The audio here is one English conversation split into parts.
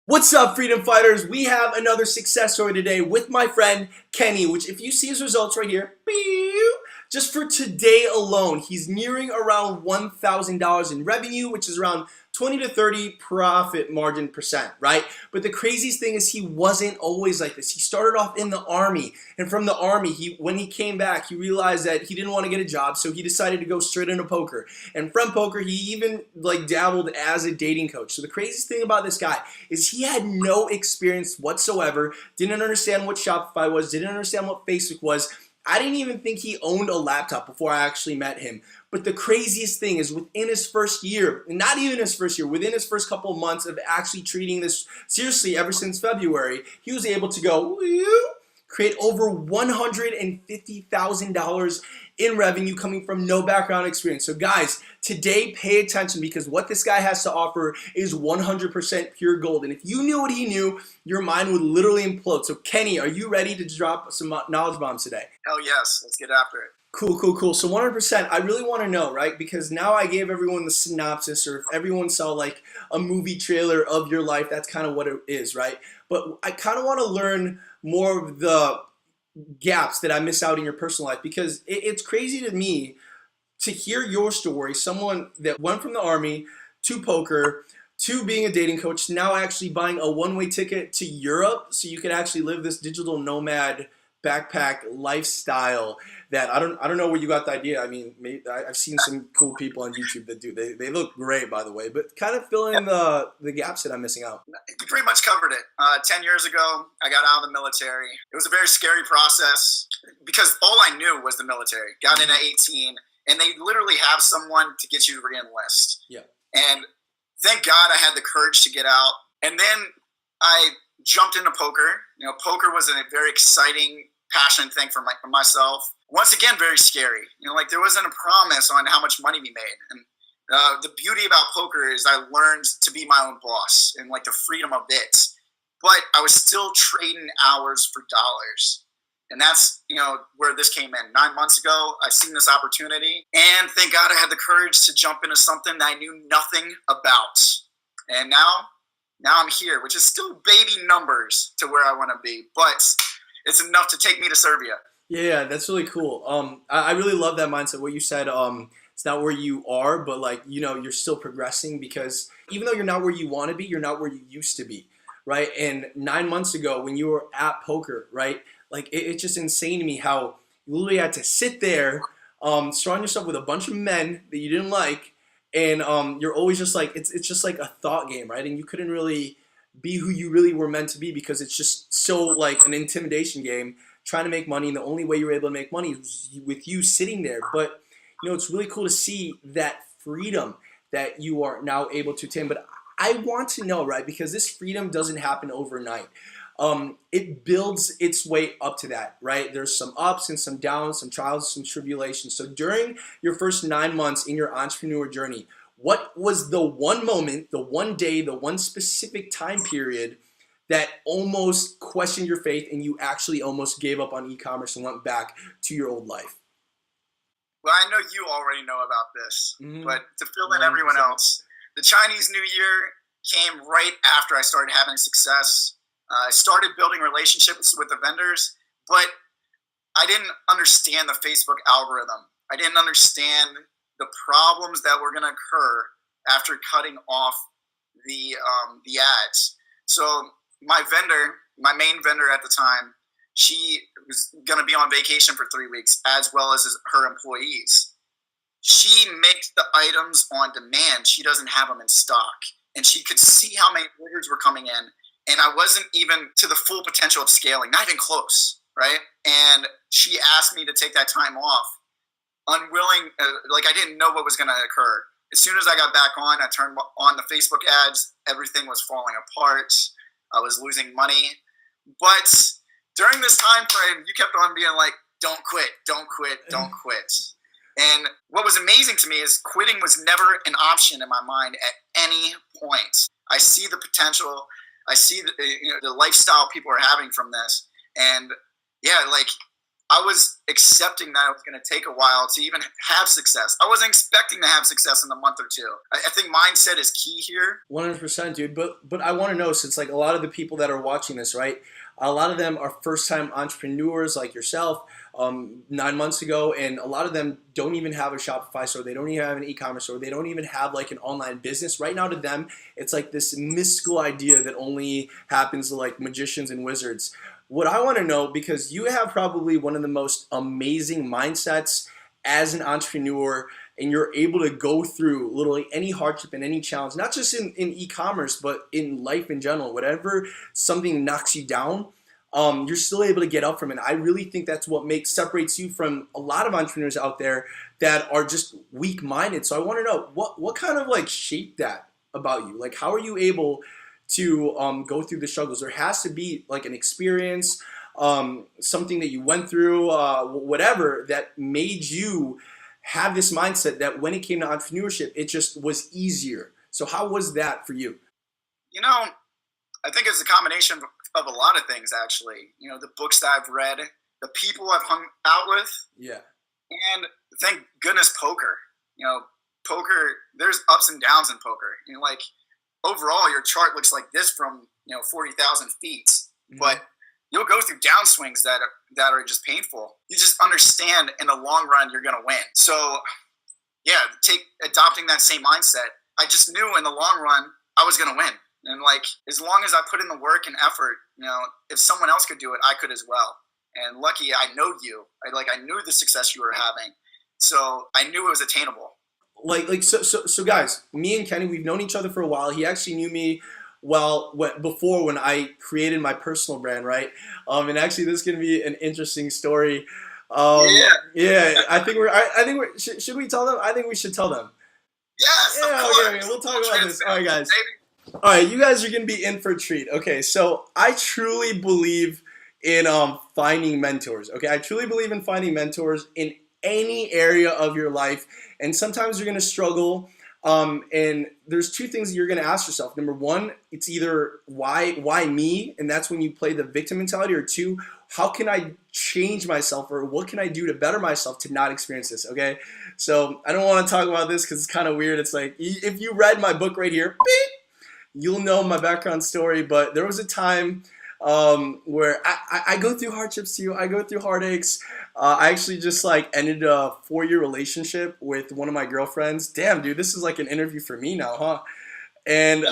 What's up, freedom fighters? We have another success story today with my friend Kenny, which if you see his results right here, just for today alone, he's nearing around $1,000 in revenue, which is around 20 to 30 profit margin percent, right? But the craziest thing is he wasn't always like this. He started off in the army, and from the army, when he came back, he realized that he didn't want to get a job, so he decided to go straight into poker. And from poker, he even dabbled as a dating coach. So the craziest thing about this guy is he had no experience whatsoever, didn't understand what Shopify was, didn't understand what Facebook was. I didn't even think he owned a laptop before I actually met him. But the craziest thing is within his first year, not even his first year, within his first couple of months of actually treating this seriously ever since February, he was able to go create over $150,000 in revenue coming from no background experience. So guys, today pay attention because what this guy has to offer is 100% pure gold. And if you knew what he knew, your mind would literally implode. So Kenny, are you ready to drop some knowledge bombs today? Hell yes, let's get after it. Cool. So 100%, I really want to know, right? Because now I gave everyone the synopsis, or if everyone saw like a movie trailer of your life, that's kind of what it is, right? But I kind of want to learn more of the gaps that I miss out in your personal life, because it's crazy to me to hear your story, someone that went from the army to poker to being a dating coach, now actually buying a one-way ticket to Europe so you could actually live this digital nomad backpack lifestyle. That I don't know where you got the idea. I mean, I've seen some cool people on YouTube that do. They look great, by the way, but kind of fill in the gaps that I'm missing out. You pretty much covered it. 10 years ago, I got out of the military. It was a very scary process because all I knew was the military. Got in at 18, and they literally have someone to get you to re-enlist. Yeah. And thank God I had the courage to get out. And then I jumped into poker. You know, poker was a very exciting, passionate thing for myself. Once again, very scary. You know, like there wasn't a promise on how much money we made. And the beauty about poker is I learned to be my own boss and like the freedom of it. But I was still trading hours for dollars. And that's, you know, where this came in. 9 months ago, I seen this opportunity. And thank God I had the courage to jump into something that I knew nothing about. And now I'm here, which is still baby numbers to where I want to be. But it's enough to take me to Serbia. Yeah, that's really cool. I really love that mindset. What you said, it's not where you are, but like, you know, you're still progressing, because even though you're not where you want to be, you're not where you used to be, right? And 9 months ago when you were at poker, right? Like it's just insane to me how you literally had to sit there, surround yourself with a bunch of men that you didn't like, and you're always just like, it's just like a thought game, right? And you couldn't really be who you really were meant to be because it's just so like an intimidation game, trying to make money, and the only way you're able to make money is with you sitting there. But you know, it's really cool to see that freedom that you are now able to attain. But I want to know, right, because this freedom doesn't happen overnight. It builds its way up to that, right? There's some ups and some downs, some trials, some tribulations. So during your first 9 months in your entrepreneur journey, what was the one moment, the one day, the one specific time period that almost questioned your faith and you actually almost gave up on e-commerce and went back to your old life? Well, I know you already know about this, but to fill in everyone else, the Chinese New Year came right after I started having success. I started building relationships with the vendors, but I didn't understand the Facebook algorithm. I didn't understand the problems that were going to occur after cutting off the ads. So my main vendor at the time, she was going to be on vacation for 3 weeks, as well as her employees. She makes the items on demand. She doesn't have them in stock. And she could see how many orders were coming in. And I wasn't even to the full potential of scaling, not even close, right? And she asked me to take that time off, unwilling, like I didn't know what was going to occur. As soon as I got back on, I turned on the Facebook ads. Everything was falling apart. I was losing money. But during this time frame, you kept on being like, don't quit, don't quit, don't quit. And what was amazing to me is quitting was never an option in my mind at any point. I see the potential. I see the lifestyle people are having from this. And yeah, like I was accepting that it was going to take a while to even have success. I wasn't expecting to have success in a month or two. I think mindset is key here. 100%, dude. But I want to know, since like a lot of the people that are watching this, right? A lot of them are first-time entrepreneurs like yourself 9 months ago, and a lot of them don't even have a Shopify store. They don't even have an e-commerce store. They don't even have like an online business. Right now to them, it's like this mystical idea that only happens to like magicians and wizards. What I want to know, because you have probably one of the most amazing mindsets as an entrepreneur, and you're able to go through literally any hardship and any challenge, not just in e-commerce, but in life in general. Whatever something knocks you down, you're still able to get up from it. I really think that's what separates you from a lot of entrepreneurs out there that are just weak-minded. So I want to know, what kind of like shaped that about you? Like, how are you able to go through the struggles? There has to be like an experience, something that you went through, whatever, that made you have this mindset that when it came to entrepreneurship, it just was easier. So how was that for you? You know, I think it's a combination of a lot of things, actually. You know, the books that I've read, the people I've hung out with. Yeah. And thank goodness poker. You know, poker, there's ups and downs in poker. You know, like overall, your chart looks like this from, 40,000 feet. Mm-hmm. But you'll go through downswings that are just painful. You just understand in the long run you're going to win. So, yeah, adopting that same mindset. I just knew in the long run I was going to win. And like, as long as I put in the work and effort, if someone else could do it, I could as well. And lucky, I know you. I knew the success you were having, so I knew it was attainable. So guys, me and Kenny, we've known each other for a while. He actually knew me before when I created my personal brand, right? And actually, this is gonna be an interesting story. Yeah. I think we're. Should we tell them? I think we should tell them. Yes. Yeah. Okay. We'll talk about this. All right, guys. All right, you guys are gonna be in for a treat. Okay, so I truly believe in finding mentors. Okay, I truly believe in finding mentors in any area of your life, and sometimes you're gonna struggle. And there's two things that you're gonna ask yourself. Number one, it's either why me, and that's when you play the victim mentality, or two, how can I change myself, or what can I do to better myself to not experience this? Okay, so I don't want to talk about this because it's kind of weird. It's like if you read my book right here, beep, you'll know my background story. But there was a time where I go through hardships too. I go through heartaches. I actually just ended a 4-year relationship with one of my girlfriends. Damn, dude, this is like an interview for me now, huh? And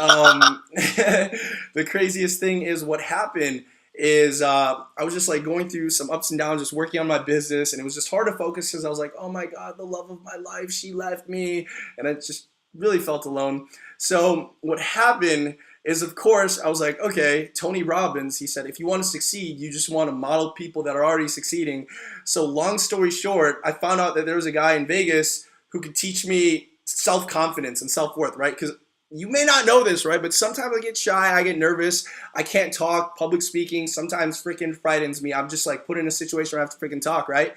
the craziest thing is what happened is I was just going through some ups and downs, just working on my business, and it was just hard to focus because I was like, oh my God, the love of my life, she left me, and I just really felt alone. So what happened is, of course, I was like, okay, Tony Robbins, he said, if you want to succeed, you just want to model people that are already succeeding. So long story short, I found out that there was a guy in Vegas who could teach me self-confidence and self-worth, right? Because you may not know this, right? But sometimes I get shy, I get nervous, I can't talk. Public speaking sometimes freaking frightens me. I'm just put in a situation where I have to freaking talk, right?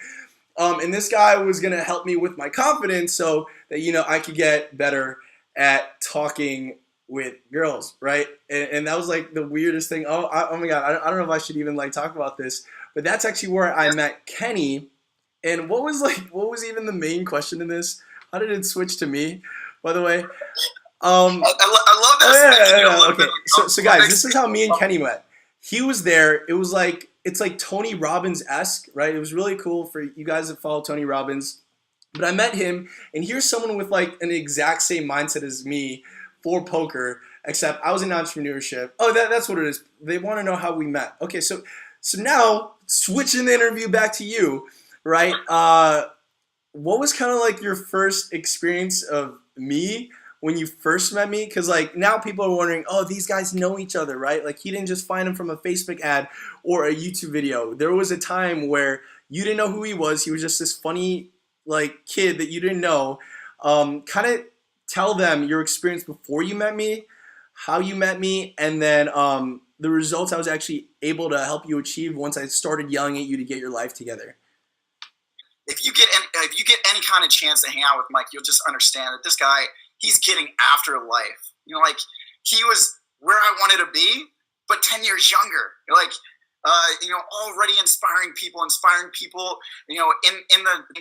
And this guy was going to help me with my confidence so that, I could get better at talking with girls, right? And that was the weirdest thing. Oh my God, I don't know if I should even talk about this, but that's actually where I met Kenny. And what was even the main question in this? How did it switch to me, by the way? I love that. Oh, yeah. Okay, so guys, this is how me and Kenny met. He was there. It was it's like Tony Robbins-esque, right? It was really cool for you guys that follow Tony Robbins. But I met him, and here's someone with an exact same mindset as me for poker, except I was in entrepreneurship. Oh, that's what it is. They want to know how we met. Okay, so now switching the interview back to you, right? What was kind of your first experience of me when you first met me? Because now people are wondering, oh, these guys know each other, right? He didn't just find him from a Facebook ad or a YouTube video. There was a time where you didn't know who he was. He was just this funny kid that you didn't know. Kind of tell them your experience before you met me, how you met me, and then the results I was actually able to help you achieve once I started yelling at you to get your life together. If you get any kind of chance to hang out with Mike, you'll just understand that this guy, he's getting after life. He was where I wanted to be, but 10 years younger. already inspiring people, in the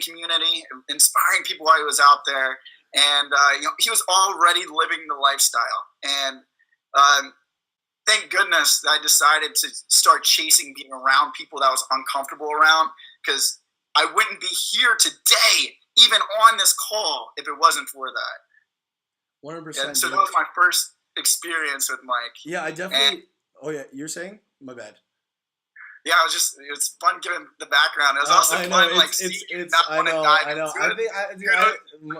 community, inspiring people while he was out there. And, he was already living the lifestyle. And thank goodness that I decided to start chasing being around people that I was uncomfortable around, because I wouldn't be here today, even on this call, if it wasn't for that. 100%. And so that was my first experience with Mike. Yeah, I definitely. Oh yeah, you're saying? My bad. Yeah, it's fun giving the background. It was also fun, seeing not want to dive into it.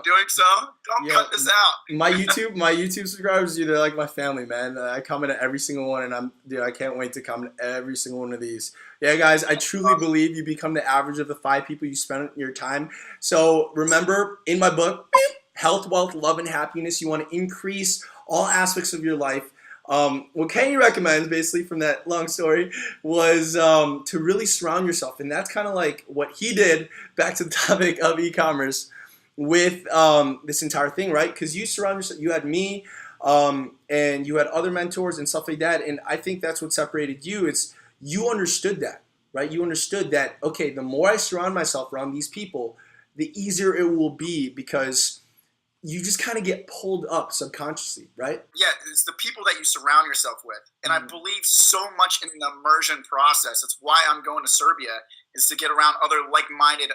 Doing so. Don't cut this out. my YouTube subscribers, dude, they're like my family, man. I comment at every single one, and I can't wait to comment every single one of these. Yeah, guys, I truly believe you become the average of the 5 people you spend your time. So remember, in my book, Health, Wealth, Love, and Happiness, you want to increase all aspects of your life. What Kenny recommends, basically from that long story, was to really surround yourself. And that's kind of like what he did, back to the topic of e-commerce, with this entire thing, right? Because you surround yourself, you had me, and you had other mentors and stuff like that. And I think that's what separated you. It's you understood that, right? You understood that, okay, the more I surround myself around these people, the easier it will be, because you just kind of get pulled up subconsciously, right? Yeah, it's the people that you surround yourself with. And I believe so much in the immersion process. That's why I'm going to Serbia, is to get around other like-minded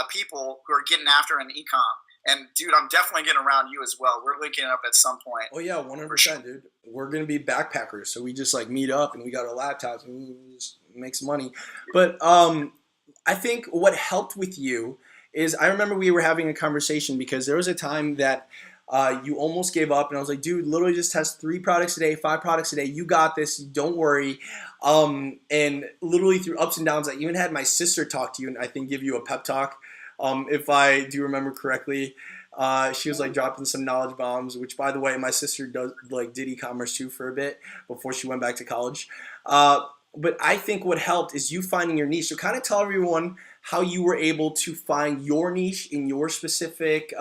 people who are getting after an e-com. And, dude, I'm definitely getting around you as well. We're linking up at some point. Oh, yeah, 100%, sure. Dude. We're going to be backpackers. So we just, meet up, and we got our laptops, and we just make some money. But I think what helped with you is, I remember we were having a conversation, because there was a time that you almost gave up, and I was like, dude, literally just test 3 products a day, 5 products a day. You got this. Don't worry. And literally through ups and downs, I even had my sister talk to you and I think give you a pep talk, if I do remember correctly. She was dropping some knowledge bombs, which, by the way, my sister did e-commerce too for a bit before she went back to college. But I think what helped is you finding your niche. So kind of tell everyone how you were able to find your niche in your specific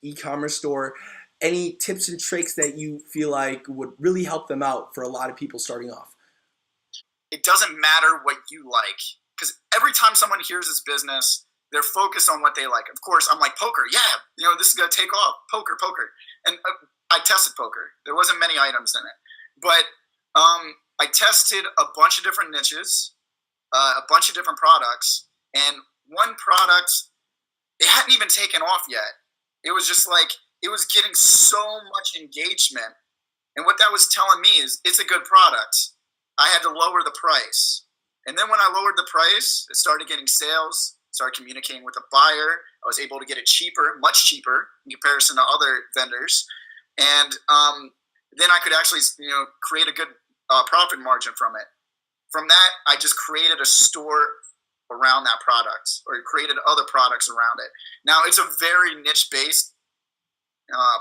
e-commerce store. Any tips and tricks that you feel like would really help them out for a lot of people starting off? It doesn't matter what you like, because every time someone hears this business, they're focused on what they like. Of course, I'm like, poker, yeah, this is going to take off. Poker. And I tested poker. There wasn't many items in it. But I tested a bunch of different niches, a bunch of different products. And one product, it hadn't even taken off yet. It was just it was getting so much engagement. And what that was telling me is it's a good product. I had to lower the price. And then when I lowered the price, it started getting sales, started communicating with a buyer. I was able to get it cheaper, much cheaper in comparison to other vendors. And then I could actually, create a good profit margin from it. From that, I just created a store around that product, or created other products around it. Now, it's a very niche-based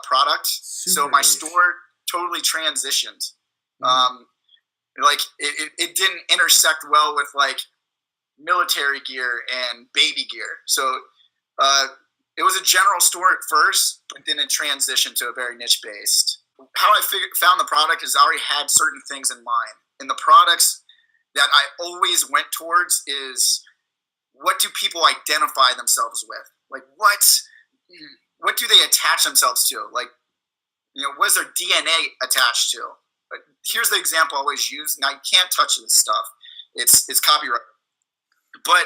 product. So my store totally transitioned. It didn't intersect well with military gear and baby gear. So it was a general store at first, but then it transitioned to a very niche-based. How I found the product is I already had certain things in mind. And the products that I always went towards is, what do people identify themselves with? What do they attach themselves to? What is their DNA attached to? Here's the example I always use. Now, you can't touch this stuff. It's copyright. But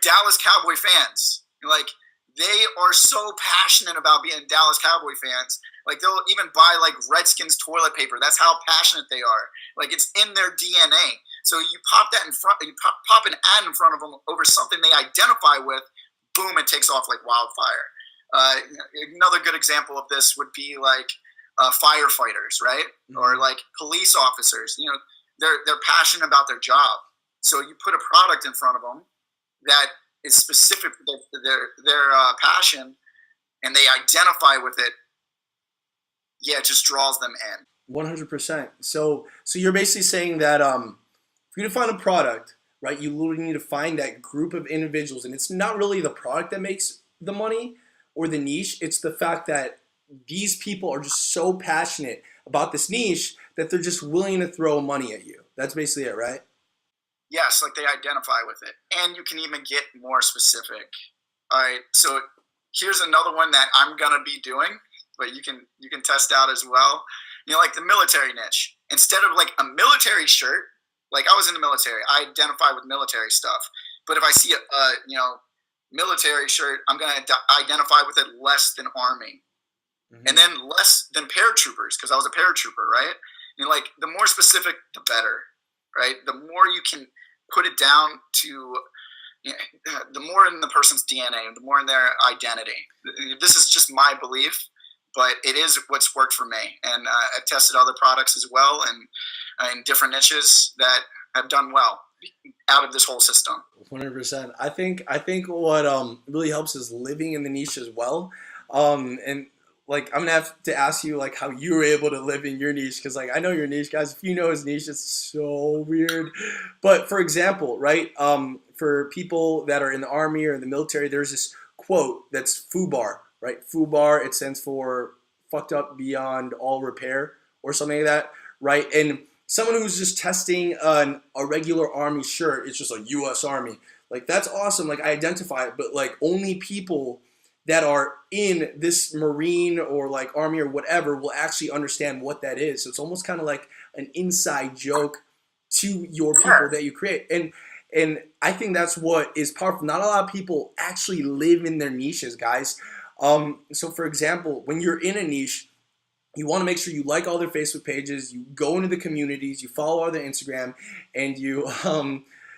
Dallas Cowboy fans, they are so passionate about being Dallas Cowboy fans. They'll even buy Redskins toilet paper. That's how passionate they are. It's in their DNA. So you pop that in front, you pop an ad in front of them over something they identify with, boom, it takes off like wildfire. Another good example of this would be firefighters, right? Mm-hmm. Or police officers. They're passionate about their job. So you put a product in front of them that is specific to their passion, and they identify with it. Yeah, it just draws them in. 100%. So you're basically saying that for you to find a product, right, you literally need to find that group of individuals, and it's not really the product that makes the money or the niche. It's the fact that these people are just so passionate about this niche that they're just willing to throw money at you. That's basically it, right? Yes, like they identify with it. And you can even get more specific. All right, so here's another one that I'm gonna be doing, but you can test out as well. Like the military niche. Instead of like a military shirt, like I was in the military, I identify with military stuff. But if I see a military shirt, I'm gonna identify with it less than Army, and then less than paratroopers because I was a paratrooper, right? Like the more specific, the better, right? The more you can put it down to, the more in the person's DNA, the more in their identity. This is just my belief, but it is what's worked for me. And I've tested other products as well, and in different niches that have done well out of this whole system. 100%. I think what really helps is living in the niche as well. And like I'm gonna have to ask you like how you were able to live in your niche, because like I know your niche, guys. If you know his niche, it's so weird. But for example, right, for people that are in the Army or in the military, there's this quote that's FUBAR, right? FUBAR, it stands for fucked up beyond all repair or something like that, right? And someone who's just testing a regular Army shirt, it's just a U.S. Army. Like that's awesome. Like I identify it, but like only people that are in this Marine or like Army or whatever will actually understand what that is. So it's almost kind of like an inside joke to your people that you create. And I think that's what is powerful. Not a lot of people actually live in their niches, guys. So for example, when you're in a niche, you want to make sure you like all their Facebook pages, you go into the communities, you follow all their Instagram, and you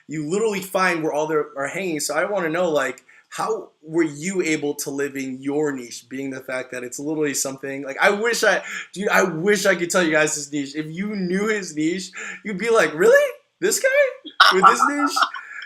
literally find where all they are hanging. So I want to know, like, how were you able to live in your niche, being the fact that it's literally something like I wish I could tell you guys this niche. If you knew his niche, you'd be like, really? This guy with this niche?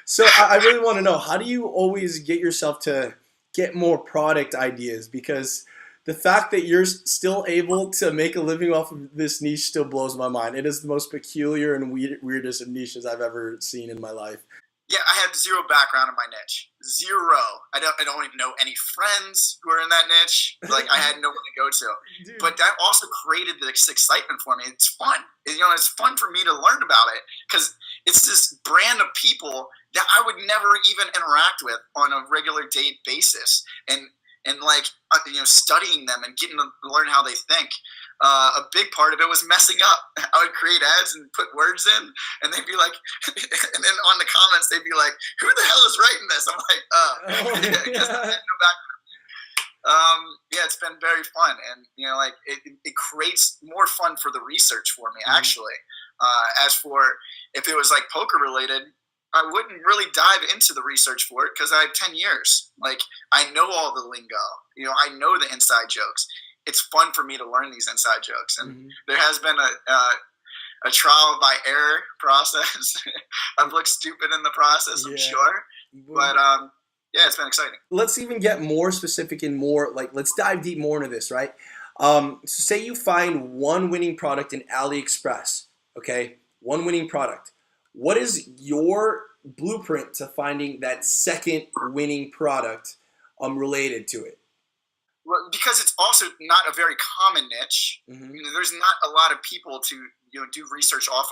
So I really want to know, how do you always get yourself to get more product ideas? Because the fact that you're still able to make a living off of this niche still blows my mind. It is the most peculiar and weirdest of niches I've ever seen in my life. Yeah, I have zero background in my niche. Zero. I don't even know any friends who are in that niche. Like I had no one to go to. Dude. But that also created this excitement for me. It's fun. It's fun for me to learn about it because it's this brand of people that I would never even interact with on a regular day basis. And like studying them and getting to learn how they think. A big part of it was messing up. I would create ads and put words in, and they'd be like, and then on the comments they'd be like, "Who the hell is writing this?" I'm like, because I had no background. Yeah, it's been very fun, and like it creates more fun for the research for me actually. As for if it was like poker related, I wouldn't really dive into the research for it because I have 10 years. Like I know all the lingo. I know the inside jokes. It's fun for me to learn these inside jokes, and there has been a trial by error process. I've looked stupid in the process, I'm sure, but yeah, it's been exciting. Let's even get more specific and more like let's dive deep more into this, right? So say you find one winning product in AliExpress, okay? One winning product. What is your blueprint to finding that second winning product related to it? Well, because it's also not a very common niche. There's not a lot of people to do research off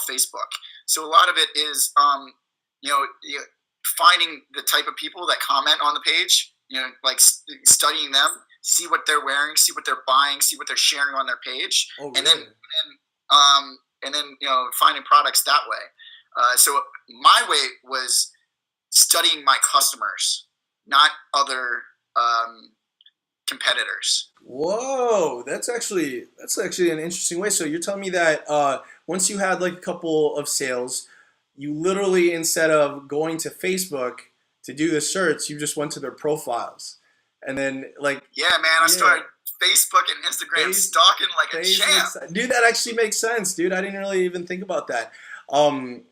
Facebook. So a lot of it is finding the type of people that comment on the page. Like studying them, see what they're wearing, see what they're buying, see what they're sharing on their page, and then finding products that way. So my way was studying my customers, not other competitors. Whoa, that's actually an interesting way. So you're telling me that once you had like a couple of sales, you literally, instead of going to Facebook to do the search, you just went to their profiles, and then like I started Facebook and Instagram stalking like a champ. Dude, that actually makes sense, dude. I didn't really even think about that.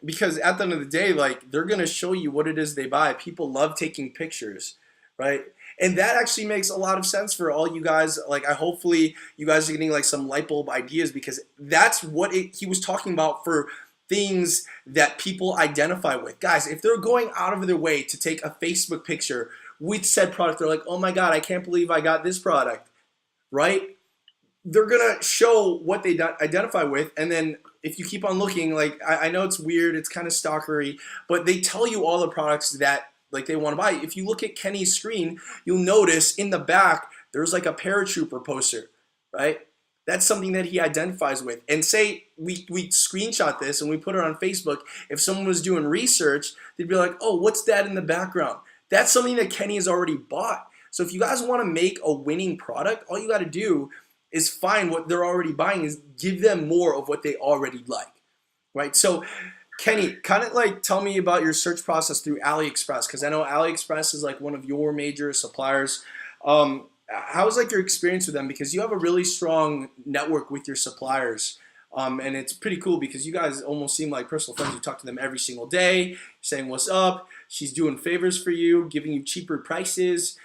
Because at the end of the day, like they're gonna show you what it is they buy. People love taking pictures, right? And that actually makes a lot of sense for all you guys. Like, hopefully you guys are getting like some light bulb ideas, because that's what he was talking about for things that people identify with. Guys, if they're going out of their way to take a Facebook picture with said product, they're like, oh my God, I can't believe I got this product, right? They're gonna show what they identify with, and then if you keep on looking, like I know it's weird, it's kind of stalkery, but they tell you all the products that like they want to buy. If you look at Kenny's screen, you'll notice in the back there's like a paratrooper poster, right? That's something that he identifies with. And say we screenshot this and we put it on Facebook. If someone was doing research, they'd be like, oh, what's that in the background? That's something that Kenny has already bought. So if you guys want to make a winning product, all you got to do is find what they're already buying, is give them more of what they already like, right? So Kenny, kind of like tell me about your search process through AliExpress, because I know AliExpress is like one of your major suppliers. How was like your experience with them? Because you have a really strong network with your suppliers, and it's pretty cool because you guys almost seem like personal friends. You talk to them every single day, saying what's up. She's doing favors for you, giving you cheaper prices,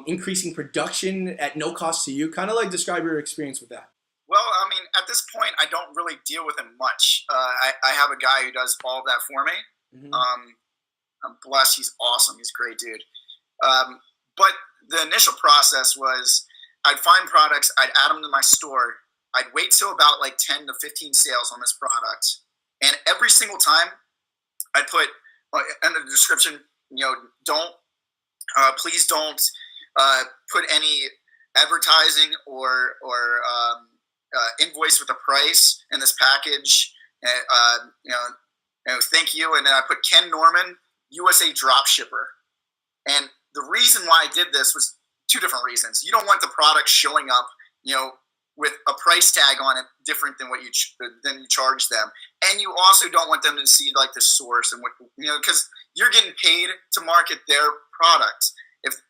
increasing production at no cost to you. Kind of like describe your experience with that. Well, I mean, at this point, I don't really deal with him much. I have a guy who does all of that for me. Mm-hmm. I'm blessed. He's awesome. He's a great dude. But the initial process was I'd find products, I'd add them to my store. I'd wait till about like 10 to 15 sales on this product. And every single time I'd put in the description, please don't put any advertising or invoice with a price in this package. Thank you. And then I put Ken Norman, USA dropshipper. And the reason why I did this was two different reasons. You don't want the product showing up, with a price tag on it different than what you charge them, and you also don't want them to see like the source and what because you're getting paid to market their product. If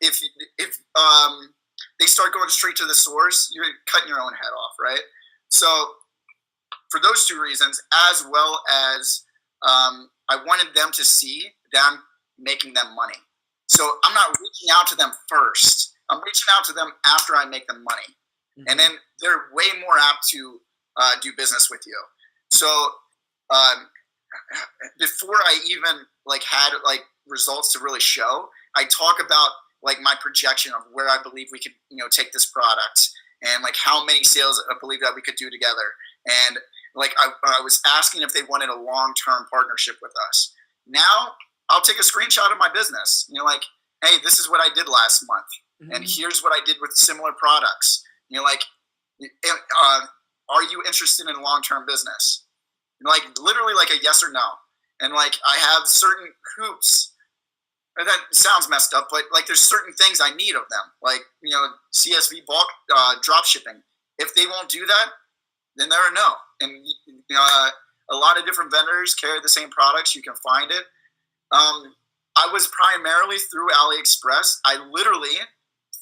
they start going straight to the source, you're cutting your own head off, right? So for those two reasons, as well as I wanted them to see that I'm making them money. So I'm not reaching out to them first. I'm reaching out to them after I make them money. Mm-hmm. And then they're way more apt to do business with you. So before I even had results to really show, I talk about my projection of where I believe we could take this product and how many sales I believe that we could do together. And I was asking if they wanted a long-term partnership with us. Now I'll take a screenshot of my business, hey, this is what I did last month. Mm-hmm. And here's what I did with similar products. Are you interested in long-term business? Literally a yes or no. And I have certain hoops. That sounds messed up, but there's certain things I need of them. CSV bulk drop shipping. If they won't do that, then they're a no. And a lot of different vendors carry the same products. You can find it. I was primarily through AliExpress. I literally,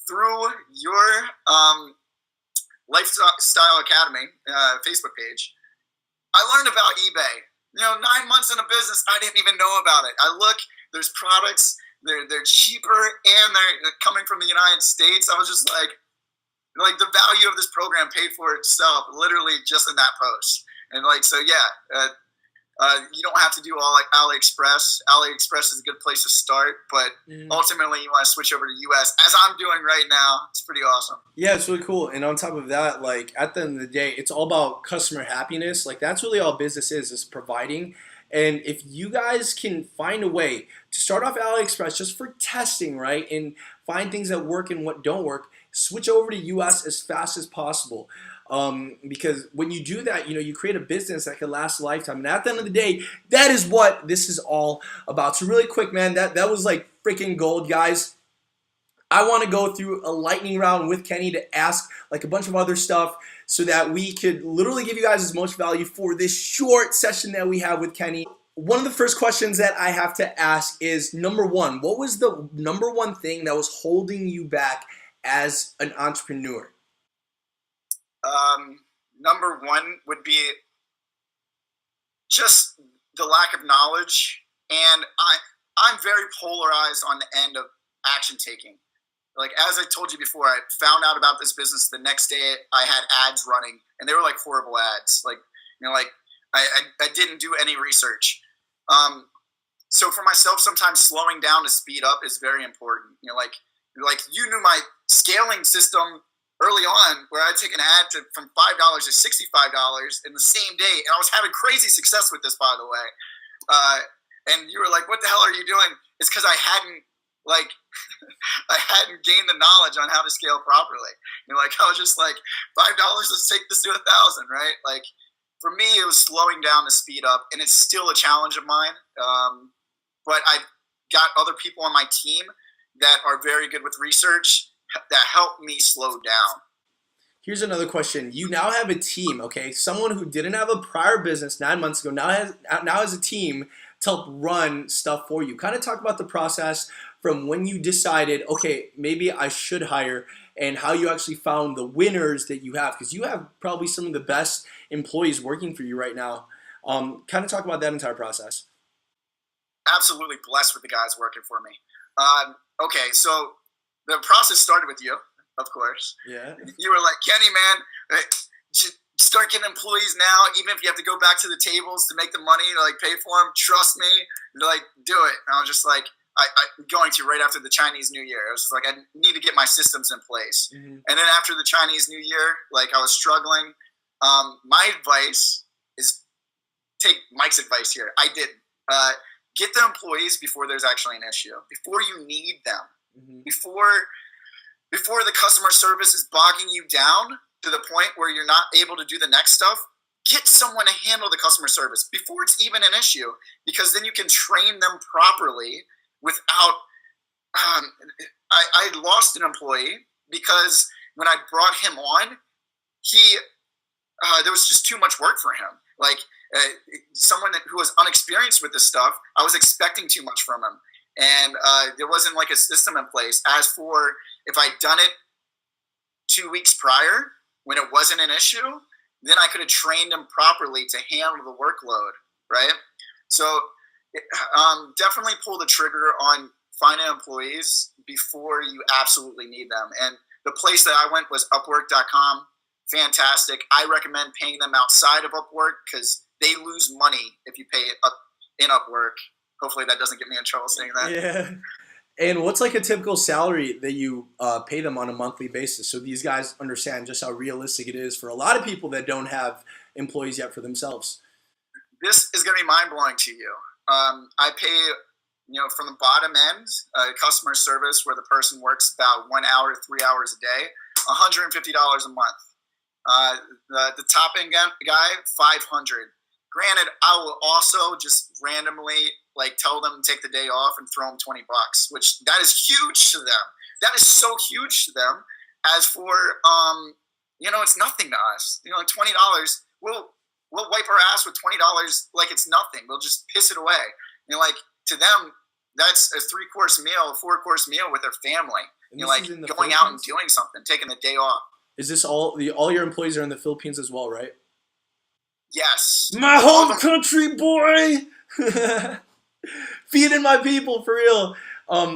through your Lifestyle Academy Facebook page, I learned about eBay. 9 months in a business, I didn't even know about it. I look, there's products, they're cheaper, and they're coming from the United States. I was just like the value of this program paid for itself, literally just in that post. And you don't have to do all AliExpress. AliExpress is a good place to start, but ultimately you want to switch over to US, as I'm doing right now. It's pretty awesome. Yeah, it's really cool. And on top of that, at the end of the day, it's all about customer happiness. That's really all business is providing. And if you guys can find a way to start off AliExpress just for testing, right, and find things that work and what don't work, switch over to US as fast as possible. Because when you do that, you create a business that can last a lifetime. And at the end of the day, that is what this is all about. So really quick, man, that was freaking gold, guys. I want to go through a lightning round with Kenny to ask a bunch of other stuff so that we could literally give you guys as much value for this short session that we have with Kenny. One of the first questions that I have to ask is, number one, what was the number one thing that was holding you back as an entrepreneur? Number one would be just the lack of knowledge, and I'm very polarized on the end of action taking. As I told you before, I found out about this business the next day. I had ads running, and they were horrible ads. I didn't do any research. So for myself, sometimes slowing down to speed up is very important. You knew my scaling system early on where I'd take an ad from $5 to $65 in the same day. And I was having crazy success with this, by the way. And you were like, what the hell are you doing? It's because I hadn't I hadn't gained the knowledge on how to scale properly. I was just like, $5, let's take this to 1,000, right? Like, for me, it was slowing down to speed up, and it's still a challenge of mine. But I've got other people on my team that are very good with research that help me slow down. Here's another question. You now have a team, okay? Someone who didn't have a prior business 9 months ago now has a team to help run stuff for you. Kind of talk about the process from when you decided, okay, maybe I should hire, and how you actually found the winners that you have, because you have probably some of the best employees working for you right now. Kind of talk about that entire process. Absolutely blessed with the guys working for me. Okay, so the process started with you, of course. Yeah. You were like, Kenny, man, just start getting employees now, even if you have to go back to the tables to make the money to pay for them. Trust me, do it. And I was just like, I'm going to right after the Chinese New Year. I was just like, I need to get my systems in place. Mm-hmm. And then after the Chinese New Year, I was struggling. My advice is take Mike's advice here. I didn't. Get the employees before there's actually an issue, before you need them, mm-hmm. before the customer service is bogging you down to the point where you're not able to do the next stuff. Get someone to handle the customer service before it's even an issue, because then you can train them properly without I lost an employee because when I brought him on, there was just too much work for him. Someone who was unexperienced with this stuff, I was expecting too much from him. And there wasn't a system in place. As for if I'd done it 2 weeks prior when it wasn't an issue, then I could have trained him properly to handle the workload, right? So definitely pull the trigger on finding employees before you absolutely need them. And the place that I went was Upwork.com. Fantastic. I recommend paying them outside of Upwork because they lose money if you pay it up in Upwork. Hopefully that doesn't get me in trouble saying that. Yeah. And what's a typical salary that you pay them on a monthly basis, so these guys understand just how realistic it is for a lot of people that don't have employees yet for themselves? This is going to be mind-blowing to you. I pay, from the bottom end, customer service where the person works about 1 hour to 3 hours a day, $150 a month. The top end guy, $500. Granted, I will also just randomly tell them to take the day off and throw them $20, which that is huge to them. That is so huge to them. As for it's nothing to us. $20, we'll wipe our ass with $20 like it's nothing. We'll just piss it away. To them, that's a 3-course meal, a 4-course meal with their family. Going out and doing something, taking the day off. Is this all your employees are in the Philippines as well, right? Yes. My home country, boy. Feeding my people, for real.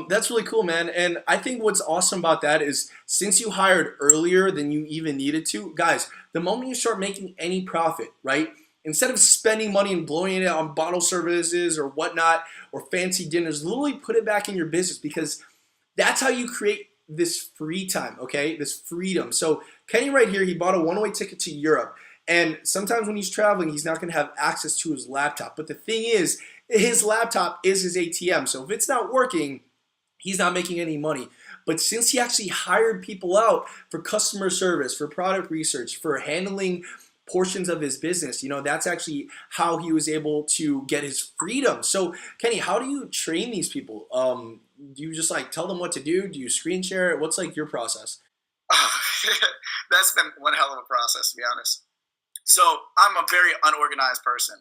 That's really cool, man. And I think what's awesome about that is since you hired earlier than you even needed to, guys, the moment you start making any profit, right? Instead of spending money and blowing it on bottle services or whatnot or fancy dinners, literally put it back in your business, because that's how you create this free time, okay? This freedom. So Kenny right here, he bought a one-way ticket to Europe. And sometimes when he's traveling, he's not going to have access to his laptop. But the thing is, his laptop is his ATM. So if it's not working, he's not making any money. But since he actually hired people out for customer service, for product research, for handling portions of his business, that's actually how he was able to get his freedom. So Kenny, how do you train these people? Do you just tell them what to do? Do you screen share it? What's your process? That's been one hell of a process, to be honest. So I'm a very unorganized person.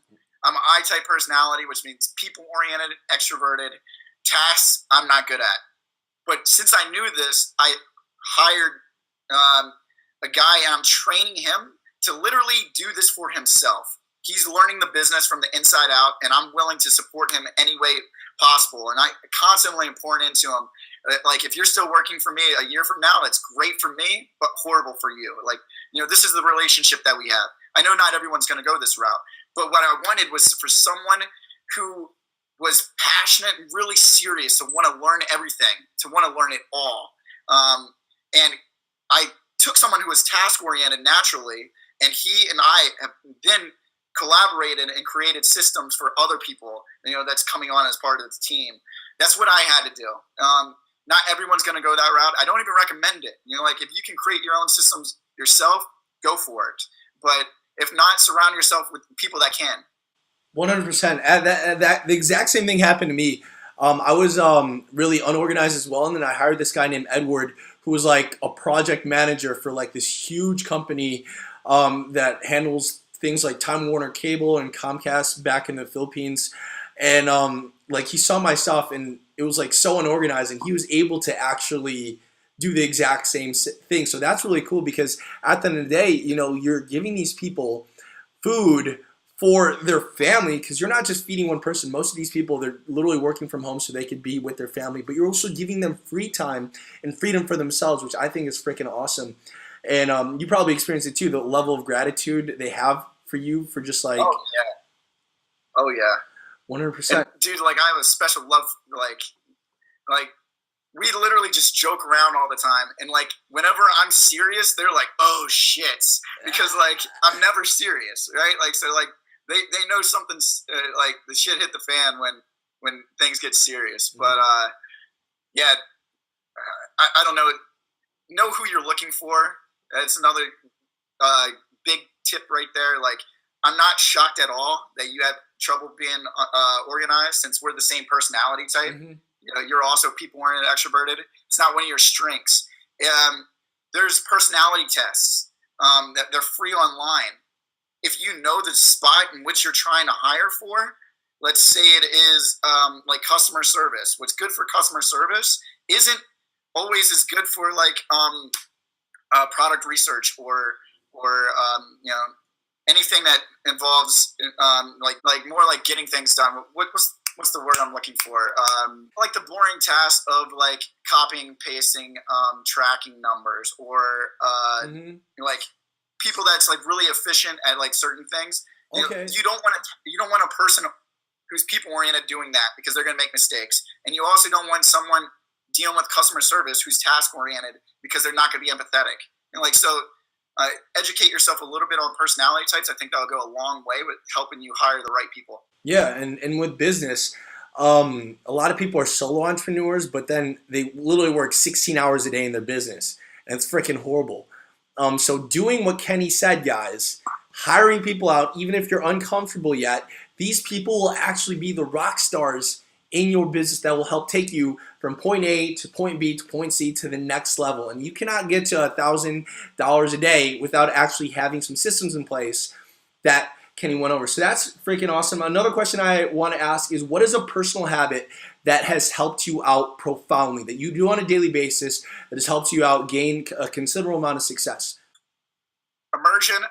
I'm an I-type personality, which means people-oriented, extroverted. Tasks I'm not good at. But since I knew this, I hired a guy, and I'm training him to literally do this for himself. He's learning the business from the inside out, and I'm willing to support him any way possible. And I constantly am pouring into him. If you're still working for me a year from now, that's great for me, but horrible for you. This is the relationship that we have. I know not everyone's going to go this route, but what I wanted was for someone who was passionate and really serious to want to learn everything, to want to learn it all. And I took someone who was task oriented naturally, and he and I have then collaborated and created systems for other people, that's coming on as part of the team. That's what I had to do. Not everyone's going to go that route. I don't even recommend it. Like if you can create your own systems yourself, go for it. But if not, surround yourself with people that can. 100%. The exact same thing happened to me. I was really unorganized as well, and then I hired this guy named Edward, who was like a project manager for like this huge company that handles things like Time Warner Cable and Comcast back in the Philippines. And like he saw my stuff, and it was like so unorganized, and he was able to actually do the exact same thing. So that's really cool, because at the end of the day, you're giving these people food for their family, because you're not just feeding one person. Most of these people, they're literally working from home so they could be with their family, but you're also giving them free time and freedom for themselves, which I think is freaking awesome. And you probably experienced it too, the level of gratitude they have for you for just like... Oh yeah. 100%. And, dude, like I have a special love, like we literally just joke around all the time, and like whenever I'm serious, they're like, "Oh shit," because like I'm never serious, right? Like so, like they know something's like the shit hit the fan when things get serious. But yeah, I don't know who you're looking for. That's another big tip right there. Like I'm not shocked at all that you have trouble being organized, since we're the same personality type. Mm-hmm. You're also people-oriented, extroverted. It's not one of your strengths. There's personality tests that they're free online. If you know the spot in which you're trying to hire for, let's say it is like customer service. What's good for customer service isn't always as good for like product research or anything that involves like more like getting things done. What's the word I'm looking for? Like the boring task of like copying, pasting, tracking numbers, or like people that's like really efficient at like certain things. Okay. You don't want a person who's people oriented doing that, because they're going to make mistakes. And you also don't want someone dealing with customer service who's task oriented, because they're not going to be empathetic. Educate yourself a little bit on personality types. I think that'll go a long way with helping you hire the right people. Yeah, and with business, a lot of people are solo entrepreneurs, but then they literally work 16 hours a day in their business, and it's freaking horrible. So doing what Kenny said, guys, hiring people out, even if you're uncomfortable yet, these people will actually be the rock stars in your business that will help take you from point A to point B to point C to the next level. And you cannot get to $1,000 a day without actually having some systems in place that Kenny went over. So that's freaking awesome. Another question I want to ask is, what is a personal habit that has helped you out profoundly, that you do on a daily basis, that has helped you out gain a considerable amount of success? Immersion.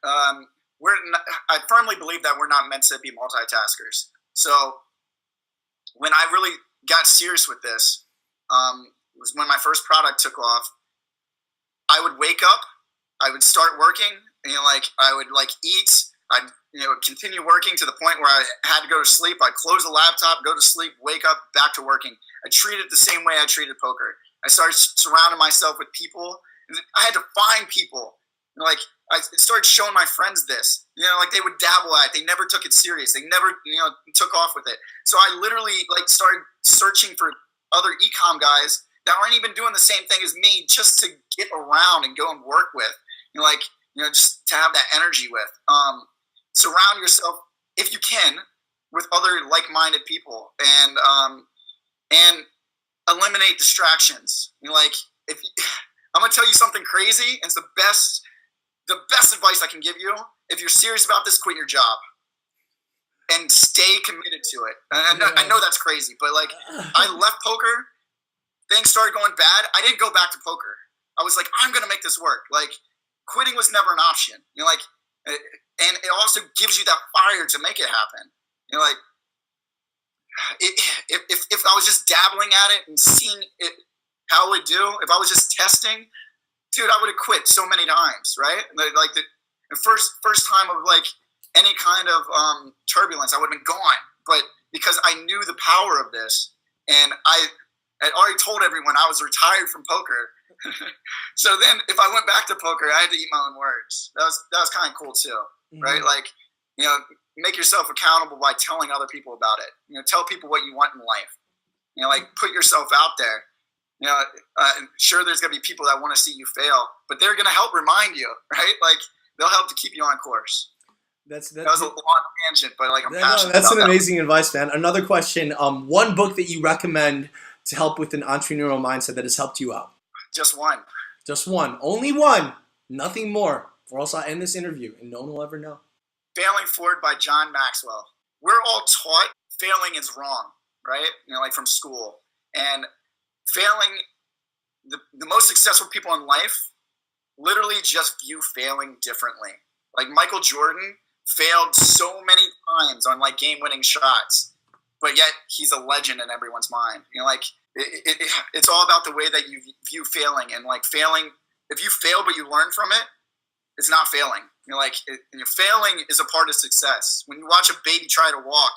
I firmly believe that we're not meant to be multitaskers. So when I really got serious with this, was when my first product took off. I would wake up, I would start working, and I would eat, I'd continue working to the point where I had to go to sleep. I'd close the laptop, go to sleep, wake up, back to working. I treated it the same way I treated poker. I started surrounding myself with people. I had to find people. I started showing my friends this. They would dabble at it. They never took it serious. They never, took off with it. So I literally started searching for other e-com guys that aren't even doing the same thing as me, just to get around and go and work with. Just to have that energy with. Surround yourself, if you can, with other like-minded people, and eliminate distractions. I'm gonna tell you something crazy. It's the best advice I can give you. If you're serious about this, quit your job and stay committed to it. And I know that's crazy, but I left poker. Things started going bad. I didn't go back to poker. I was like, I'm gonna make this work. Quitting was never an option. And it also gives you that fire to make it happen. If I was just dabbling at it and seeing it how it would do, if I was just testing, dude, I would have quit so many times, right? The first time of any kind of turbulence, I would have been gone. But because I knew the power of this, and I had already told everyone I was retired from poker, So then if I went back to poker, I had to eat my own words. That was kind of cool too, right? Like, make yourself accountable by telling other people about it. Tell people what you want in life. Like, put yourself out there. Sure, there's gonna be people that want to see you fail, but they're gonna help remind you, right? Like, they'll help to keep you on course. That was a long tangent, but like, I'm passionate. That's an amazing advice, man. Another question: one book that you recommend to help with an entrepreneurial mindset that has helped you out? Just one. Just one. Only one. Nothing more. Or else I'll end this interview and no one will ever know. Failing Forward by John Maxwell. We're all taught failing is wrong, right? Like from school. And failing, the most successful people in life literally just view failing differently. Like Michael Jordan failed so many times on like game-winning shots, but yet he's a legend in everyone's mind. It's all about the way that you view failing, and like failing, if you fail but you learn from it, it's not failing. Failing is a part of success. When you watch a baby try to walk,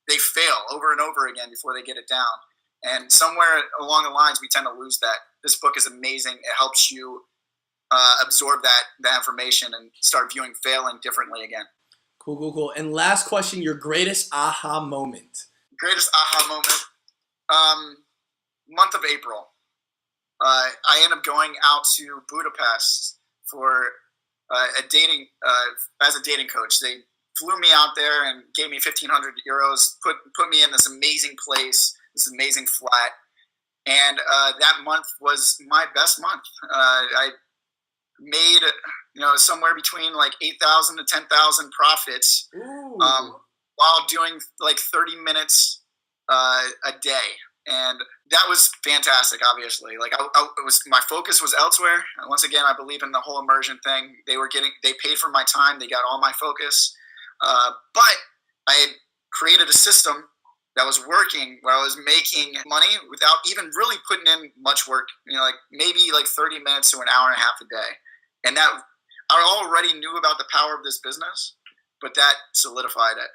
they fail over and over again before they get it down. And somewhere along the lines, we tend to lose that. This book is amazing. It helps you absorb that information and start viewing failing differently again. Cool. And last question, your greatest aha moment. Greatest aha moment? Month of April. I ended up going out to Budapest for as a dating coach. They flew me out there and gave me 1,500 euros, put me in this amazing place, this amazing flat. And that month was my best month. I made somewhere between like 8,000 to 10,000 profits while doing like 30 minutes a day. And that was fantastic, obviously. Like my focus was elsewhere. And once again, I believe in the whole immersion thing. They paid for my time. They got all my focus. But I had created a system that was working where I was making money without even really putting in much work, like maybe like 30 minutes to an hour and a half a day. And that I already knew about the power of this business, but that solidified it.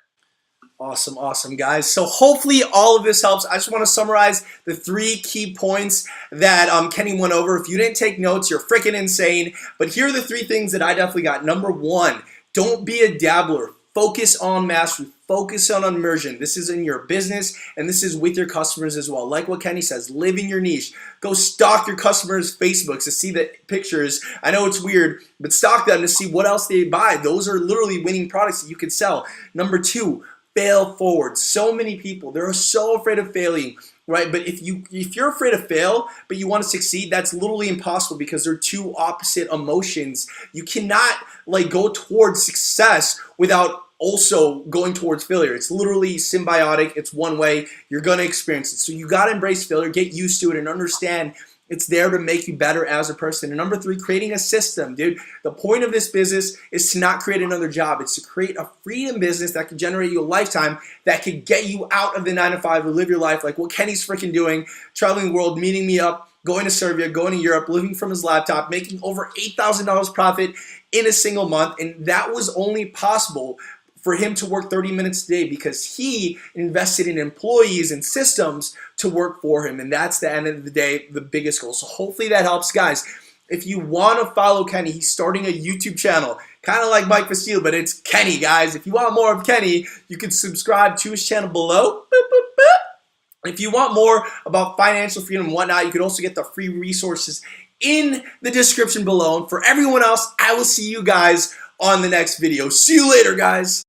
Awesome, guys. So hopefully all of this helps. I just want to summarize the 3 key points that Kenny went over. If you didn't take notes, you're freaking insane. But here are the 3 things that I definitely got. Number 1, don't be a dabbler. Focus on mastery. Focus on immersion. This is in your business, and this is with your customers as well. Like what Kenny says, live in your niche. Go stalk your customers' Facebooks to see the pictures. I know it's weird, but stalk them to see what else they buy. Those are literally winning products that you could sell. Number 2, fail forward. So many people, they're so afraid of failing, right? But if you're afraid to fail, but you want to succeed, that's literally impossible because they're 2 opposite emotions. You cannot like go towards success without also going towards failure. It's literally symbiotic. It's one way. You're going to experience it. So you got to embrace failure, get used to it, and understand it's there to make you better as a person. And number 3, creating a system, dude. The point of this business is to not create another job. It's to create a freedom business that can generate you a lifetime, that could get you out of the 9-to-5 or live your life like what Kenny's freaking doing, traveling the world, meeting me up, going to Serbia, going to Europe, living from his laptop, making over $8,000 profit in a single month. And that was only possible for him to work 30 minutes a day because he invested in employees and systems to work for him. And that's the end of the day, the biggest goal. So hopefully that helps, guys. If you want to follow Kenny, he's starting a YouTube channel, kind of like Mike Vasile, but it's Kenny, guys. If you want more of Kenny, you can subscribe to his channel below. Boop, boop, boop. If you want more about financial freedom and whatnot, you can also get the free resources in the description below. And for everyone else, I will see you guys on the next video. See you later, guys.